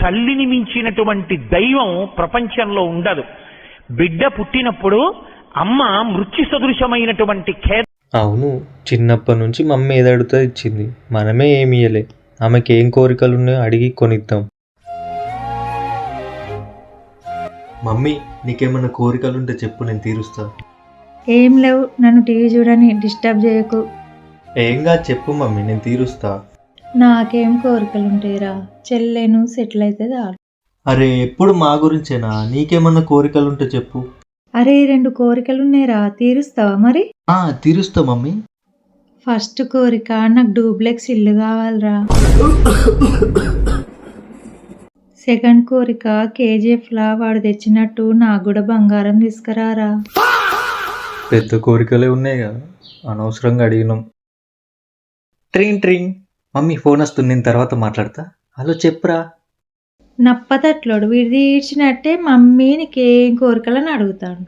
తల్లిని మించినటువంటి దైవం ప్రపంచంలో ఉండదు. బిడ్డ పుట్టినప్పుడు అమ్మ మృత్యు సదృశమైనటువంటి అవును, చిన్నప్పటి నుంచి మమ్మీ ఏది అడుగుతా ఇచ్చింది, మనమే ఏమి ఇయ్యలే. ఆమెకి ఏం కోరికలు ఉన్నాయో అడిగి కొనిద్దాం. మమ్మీ, నీకేమన్నా కోరికలుంటే చెప్పు, నేను తీరుస్తా. ఏం లేవు, నన్ను టీవీ చూడని డిస్టర్బ్ చేయకు. ఏంగా చెప్పు మమ్మీ, నేను తీరుస్తా. నాకేం కోరికలుంటాయిరా, చెల్లెను సెటిల్ అయితే చాలు. అరే, ఎప్పుడు మా గురించేనా? నీకేమన్నా కోరికలుంటే చెప్పు. అరే 2 కోరికలున్నాయిరా, తీరుస్తావా మరి? తీరుస్తా మమ్మీ. ఫస్ట్ కోరిక, నాకు డూప్లెక్స్ ఇల్లు కావాలిరా. సెకండ్ కోరిక, కేజీఎఫ్ లా వాడు తెచ్చినట్టు నాకు కూడా బంగారం తీసుకురారా. పెద్ద కోరికలే ఉన్నాయి కదా, అనవసరంగా అడిగినాం. ట్రింగ్ ట్రింగ్. మమ్మీ ఫోన్ వస్తుంది, నేను తర్వాత మాట్లాడతా. హలో, చెప్పురా. నప్పతట్లోడు వీడిది ఈడ్చినట్టే మమ్మీ నీకేం కోరికలని అడుగుతాడు.